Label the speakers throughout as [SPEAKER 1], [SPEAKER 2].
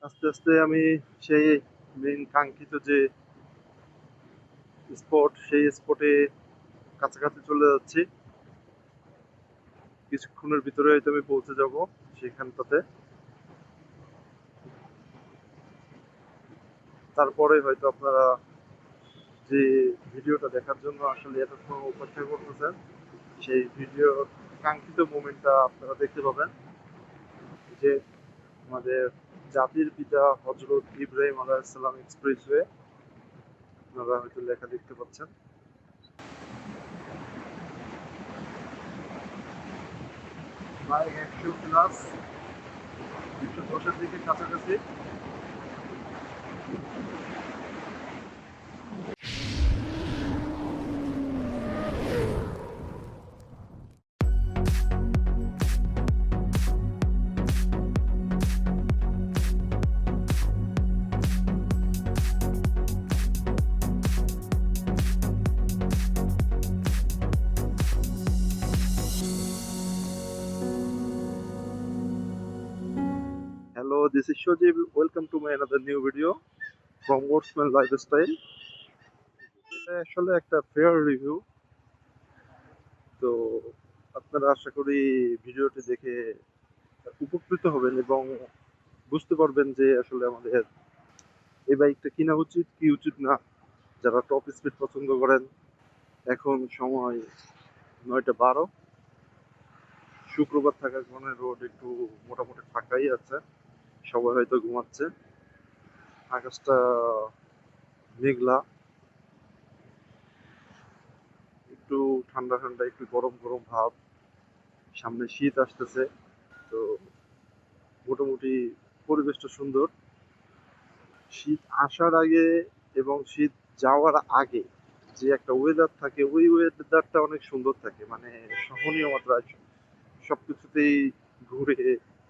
[SPEAKER 1] আস্তে, আস্তে আমি সেই মেইন কাঙ্ক্ষিত যে স্পট, সেই স্পটে কাছাকাছি চলে যাচ্ছি। কিছুক্ষণের ভিতরে হয়তো আমি পৌঁছে যাব সেখানটাতে। তারপরে হয়তো আপনারা যে ভিডিওটা দেখার জন্য আসলে এতক্ষণ অপেক্ষা করতেছেন, সেই ভিডিওর কাঙ্ক্ষিত মোমেন্টটা আপনারা দেখতে পাবেন। যে আমাদের জাতির পিতা হযরত ইব্রাহিম আলাইহিস সালাম এক্সপ্রেসওয়ে, আপনারা হয়তো লেখা দেখতে পাচ্ছেন। প্রায় ১০০ প্লাস, ১১০ এর দিকে কাছাকাছি। Hello, this is Shojib. Welcome to my another new video from Wordsman Lifestyle. এটা আসলে একটা ফেয়ার রিভিউ। তো আপনারা আশা করি ভিডিওটি দেখে উপকৃত হবেন এবং বুঝতে পারবেন যে আসলে আমাদের এই বাইকটা কিনা উচিত কি উচিত না। যারা টপ স্পিড পছন্দ করেন, এখন সময় ৯টা ১২, শুক্রবার থাকার কারণে রোড একটু মোটামুটি ফাঁকাই আছে, সবাই হয়তো ঘুমাচ্ছে। আকাশটা মেঘলা, একটু ঠান্ডা ঠান্ডা, একটু গরম গরম ভাব। সামনে শীত আসতেছে, তো মোটামুটি পরিবেশটা সুন্দর। শীত আসার আগে এবং শীত যাওয়ার আগে যে একটা ওয়েদার থাকে, ওই ওয়েদারটা অনেক সুন্দর থাকে, মানে সহনীয় মাত্রায় সবকিছুতেই ঘুরে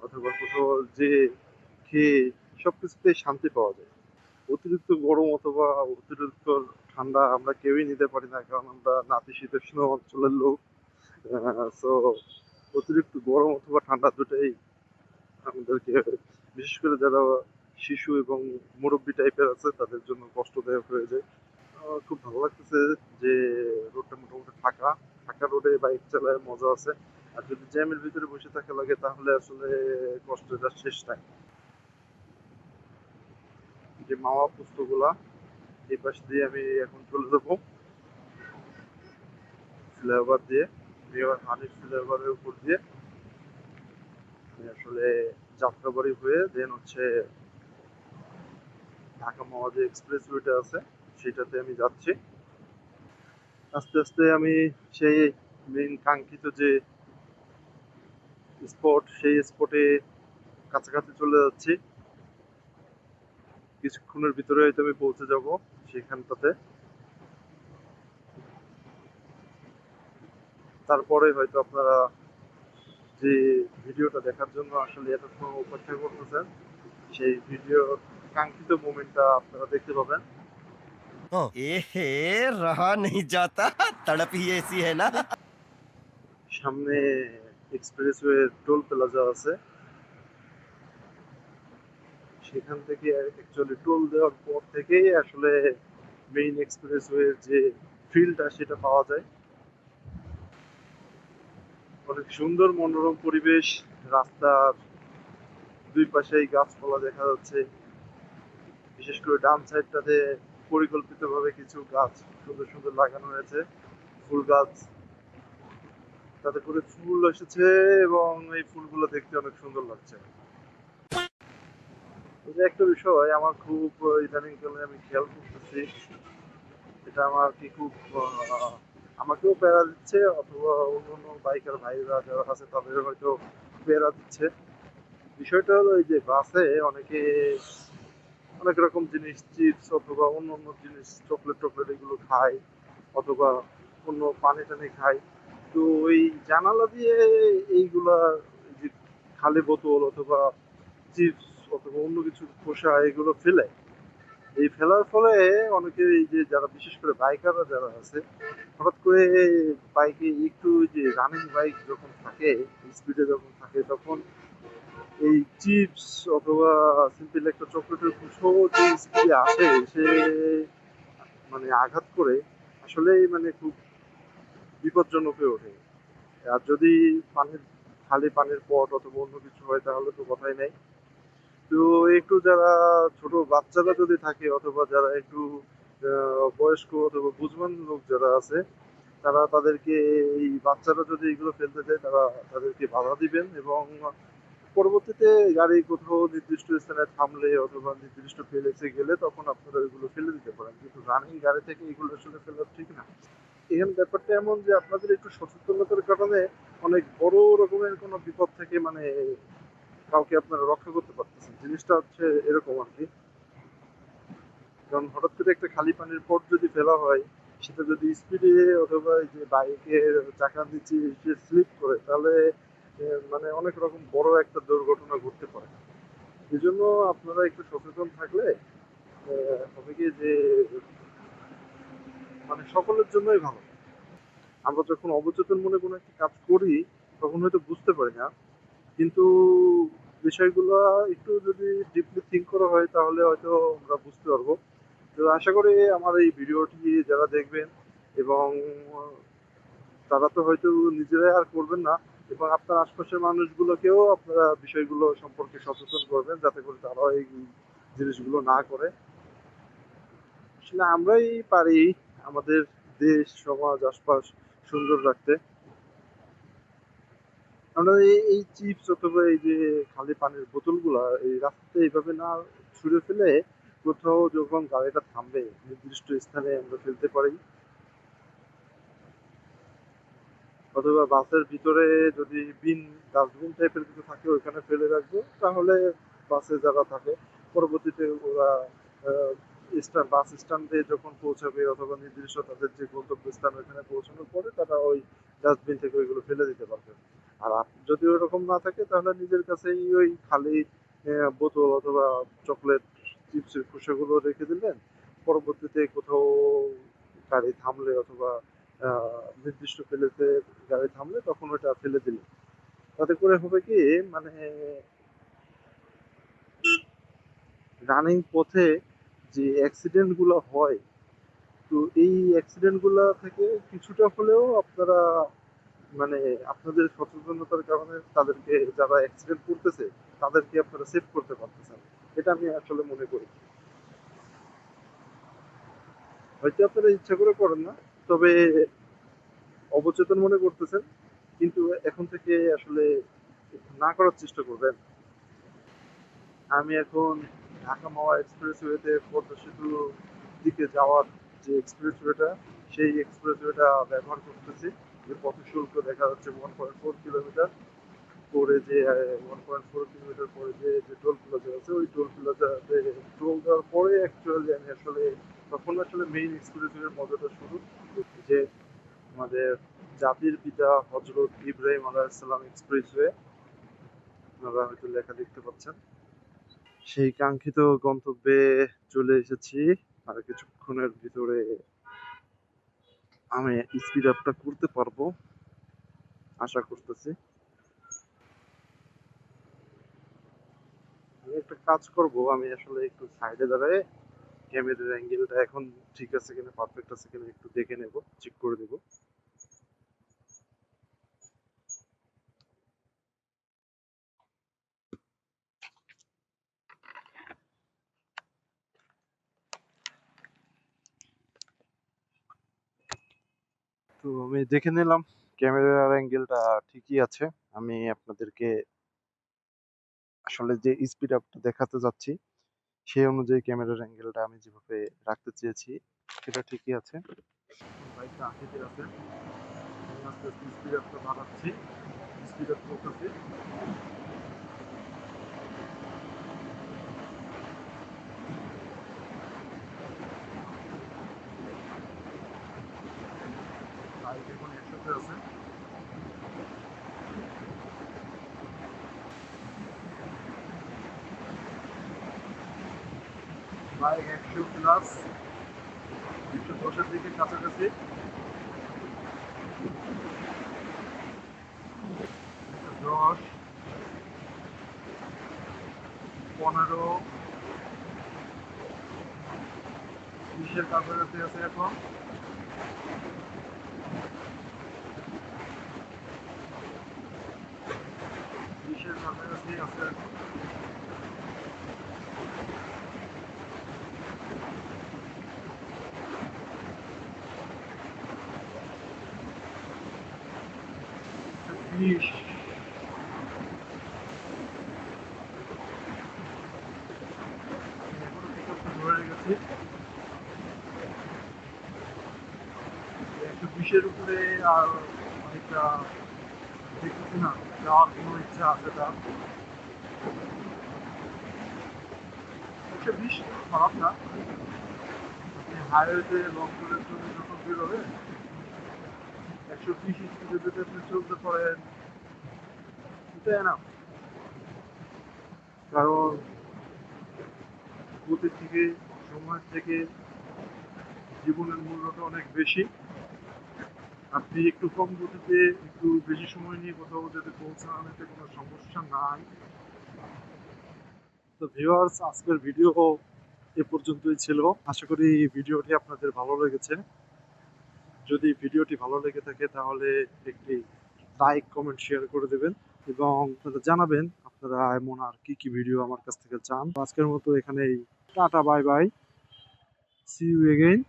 [SPEAKER 1] অথবা কোথাও যে খেয়ে সবকিছুতেই শান্তি পাওয়া যায়। অতিরিক্ত গরম অথবা অতিরিক্ত ঠান্ডা আমরা কেউই নিতে পারি না, কারণ আমরা নাতিশীতোষ্ণ অঞ্চলের লোক। সো অতিরিক্ত গরম অথবা ঠান্ডা দুটাই আমাদেরকে, বিশেষ করে যারা শিশু এবং মুরব্বী টাইপের আছে, তাদের জন্য কষ্টদায়ক হয়ে যায়। খুব ভালো লাগতেছে যে রোডটা মোটামুটি ফাঁকা। ফাঁকা রোডে বাইক চালায় মজা আছে। আর যদি জ্যামের ভিতরে বসে থাকা লাগে তাহলে আসলে কষ্টটা শেষ নাই। যে মাওয়া পুস্তকগুলা, এই পাশ দিয়ে আমি এখন চলে যাবো ফ্লাইওভার দিয়ে, মেয়র হানিফ ফ্লাইওভারের উপর দিয়ে। আমি আসলে যাত্রাবাড়ি হয়ে দেন হচ্ছে ঢাকা মাওয়া যে এক্সপ্রেসওয়েটা আছে সেটাতে আমি যাচ্ছি। আস্তে আস্তে আমি সেই মেইন কাঙ্ক্ষিত যে স্পট, সেই স্পটে কাছাকাছি চলে যাচ্ছি। কিছুক্ষণের ভিতরে হয়তো আমি পৌঁছে যাব সেখানটাতে। তারপরে হয়তো আপনারা যে ভিডিওটা দেখার জন্য আসলে এতক্ষণ অপেক্ষা করতেছেন, সেই ভিডিওর কাঙ্ক্ষিত মোমেন্টটা আপনারা দেখতে পাবেন।
[SPEAKER 2] এহে रहा नहीं जाता तड़प ही ऐसी है ना।
[SPEAKER 1] সামনে এক্সপ্রেসওয়ে টোল প্লাজা আছে, সেখান থেকে অ্যাকচুয়ালি টোল দেওয়ার পর থেকেই আসলে মেইন এক্সপ্রেসওয়ের যে ফিলটা সেটা পাওয়া যায়। অনেক সুন্দর মনোরম পরিবেশ, রাস্তার দুই পাশেই গাছপালা দেখা যাচ্ছে। বিশেষ করে ডান সাইডটাতে পরিকল্পিতভাবে কিছু গাছ সুন্দর সুন্দর লাগানো হয়েছে, ফুল গাছ। তাতে করে ফুল এসেছে এবং এই ফুলগুলো দেখতে অনেক সুন্দর লাগছে। এই যে একটা বিষয় আমার খুব ইদানিং কালে আমি খেয়াল করতেছি, এটা আমার কি খুব আমাকেও প্যারা দিচ্ছে অথবা অন্যান্য বাইকার ভাইরা যারা আছে তাদের হয়তো প্যারা দিচ্ছে। বিষয়টা হলো এই যে বাসে অনেকে অনেক রকম জিনিস, চিপস অথবা অন্য অন্য জিনিস, চকলেট টকলেট এগুলো খায়, অথবা অন্য পানি টানি খায়। তো ওই জানালা দিয়ে এইগুলা, এই যে খালি বোতল অথবা চিপস অথবা অন্য কিছু খোসা এগুলো ফেলে। এই ফেলার ফলে অনেকে, এই যে যারা বিশেষ করে বাইকাররা যারা আছে, হঠাৎ করে বাইকে একটু, যে রানিং বাইক যখন থাকে, স্পিডে যখন থাকে, তখন এই চিপস অথবা সিম্পল একটা চকলেটের কুসো যে স্পিডে আসে সে মানে আঘাত করে আসলেই মানে খুব বিপজ্জনক হয়ে ওঠে। আর যদি পানির খালি পানির পট অথবা অন্য কিছু হয় তাহলে তো কথাই নেই। তো একটু যারা ছোট বাচ্চারা যদি থাকে অথবা যারা একটু বয়স্ক অথবা বুঝবান লোক যারা আছে তারা তাদেরকে এই বাচ্চারা যদি এগুলো ফেলতে চায় তারা তাদেরকে বাধা দিবেন এবং পরবর্তীতে গাড়ি কোথাও নির্দিষ্ট স্থানে থামলে অথবা নির্দিষ্ট প্লেসে গেলে তখন আপনারা এগুলো ফেলে দিতে পারেন, কিন্তু রানিং গাড়ি থেকে এগুলো আসলে ফেলা ঠিক না। এখানে ব্যাপারটা এমন যে আপনাদের একটু সচেতনতার কারণে অনেক বড় রকমের কোনো বিপদ থেকে মানে কাউকে আপনারা রক্ষা করতে পারতেছেন, জিনিসটা হচ্ছে এরকম আর কি। কারণ হঠাৎ করে একটা খালি পানির পট যদি ফেলা হয় সেটা যদি স্পিডে অথবা এই যে বাইকের চাকার নিচে এসে স্লিপ করে তাহলে মানে অনেক রকম বড় একটা দুর্ঘটনা ঘটতে পারে। এই জন্য আপনারা একটু সচেতন থাকলে হবে কি যে মানে সকলের জন্যই ভালো। আমরা যখন অবচেতন মনে কোনো একটা কাজ করি তখন হয়তো বুঝতে পারি না, কিন্তু বিষয়গুলো একটু যদি ডিপলি থিঙ্ক করা হয় তাহলে হয়তো আমরা বুঝতে পারবো। তো আশা করি আমার এই ভিডিওটি যারা দেখবেন এবং তারা তো হয়তো নিজেরাই আর করবেন না এবং আপনার আশপাশের মানুষগুলোকেও আপনারা বিষয়গুলো সম্পর্কে সচেতন করবেন যাতে করে তারা এই জিনিসগুলো না করে। আসলে আমরাই পারি আমাদের দেশ সমাজ আশপাশ সুন্দর রাখতে। আমরা এই চিপস অথবা এই যে খালি পানির বোতলগুলা এই রাস্তাতে এইভাবে না ছুঁড়ে ফেলে কোথাও যখন গাড়িটা থামবে নির্দিষ্ট স্থানে আমরা ফেলতে পারি, অথবা বাসের ভিতরে যদি বিন ডাস্টবিন টাইপের কিছু থাকে ওইখানে ফেলে রাখবো তাহলে বাসে যারা থাকে পরবর্তীতে ওরা বাস স্ট্যান্ডে যখন পৌঁছাবে অথবা নির্দিষ্ট তাদের যে গন্তব্যস্থান ওইখানে পৌঁছানোর পরে তারা ওই ডাস্টবিন থেকে ওইগুলো ফেলে দিতে পারবে। আর যদি ওরকম না থাকে তাহলে নিজের কাছেই ওই খালি বোতল অথবা চকলেট চিপসের খোসাগুলো রেখে দিলেন, পরবর্তীতে কোথাও গাড়ি থামলে অথবা নির্দিষ্ট প্লেসে গাড়ি থামলে তখন ওটা ফেলে দিলে তাতে করে হবে কি মানে রানিং পথে যে অ্যাক্সিডেন্ট গুলো হয়, তো এই অ্যাক্সিডেন্ট গুলা থেকে কিছুটা হলেও আপনারা মানে আপনাদের সচেতনতার কারণে তাদেরকে যারা অ্যাক্সিডেন্ট করতেছে তাদেরকে আপনারা সেভ করতে পারতেছেন। এটা আমি আসলে মনে করি। হয়তো আপনারা ইচ্ছা করে করেন না, তবে অবচেতন মনে করতেছেন, কিন্তু এখন থেকে আসলে না করার চেষ্টা করবেন। আমি এখন ঢাকা মাওয়া এক্সপ্রেসওয়েতে পদ্মা সেতুর দিকে যাওয়ার যে এক্সপ্রেসওয়েটা সেই এক্সপ্রেসওয়েটা ব্যবহার করতেছি। যে পথ শুল্ক দেখা যাচ্ছে 1.4 কিলোমিটার পরে যে 1.4 কিলোমিটার পরে যে টোল প্লাজা আছে ওই টোল প্লাজাতে টোল দেওয়ার পরে অ্যাকচুয়ালি আমি আসলে তখন আসলে মেইন এক্সপ্রেসওয়ের মজাটা শুরু, যে আমাদের জাতির পিতা হজরত ইব্রাহিম আলাইহিস সালাম এক্সপ্রেসওয়ে, আপনারা হয়তো লেখা দেখতে পাচ্ছেন। সেই কাঙ্ক্ষিত গন্তব্যে চলে এসেছি। আর কিছুক্ষণের ভিতরে আমি স্পিড আপটা করতে পারবো আশা করতেছি। আমি একটা কাজ করব, আমি আসলে একটু সাইডে দাঁড়ায় ক্যামেরার অ্যাঙ্গেলটা এখন ঠিক আছে কিনা পারফেক্ট আছে কিনা একটু দেখে নেব, চেক করে দেব। তো আমি দেখে নিলাম ক্যামেরার অ্যাঙ্গেলটা ঠিকই আছে। আমি আপনাদেরকে আসলে যে স্পিড আপটা দেখাতে যাচ্ছি সেই অনুযায়ী ক্যামেরার অ্যাঙ্গেলটা আমি যেভাবে রাখতে চেয়েছি সেটা ঠিকই আছে। বাইকটা আগে আছে, আমি আস্তে আস্তে স্পিড আপটা বাড়াচ্ছি, স্পিড আপ করতেছি। বাইক এখন 100-তে আছে। বাইক 100 প্লাস, 110-এর দিকে কাছাকাছি। 110, 15, 20-এর কাছাকাছি আছে এখন। বিশের কাছাকাছি আছে এখন। বিশ এখনো পিকআপটা ধরে রেখেছি। 120-এর উপরে আর অনেকটা দেখতেছি না, যাওয়ার কোনো ইচ্ছা আছে তার। 120 খারাপ না, আপনি হাইওয়েতে লং ট্যুরের জন্য যখন বেরোবে 120 স্পিডে যদি আপনি চলতে পারেন এটাই না। কারণ গতির থেকে, সময়ের থেকে জীবনের মূল্যটা অনেক বেশি। আপনি একটু কম গতিতে একটু বেশি সময় নিয়ে কোথাও যদি পৌঁছান এতে কোনো সমস্যা নাই। তো ভিউয়ার্স, আজকের ভিডিও এ পর্যন্তই ছিল। আশা করি ভিডিওটি আপনাদের ভালো লেগেছে। যদি ভিডিওটি ভালো লেগে থাকে তাহলে একটি লাইক, কমেন্ট, শেয়ার করে দেবেন এবং আপনারা জানাবেন আপনারা এমন আর কি কি ভিডিও আমার কাছ থেকে চান। আজকের মতো এখানেই tata, bye bye, see you again.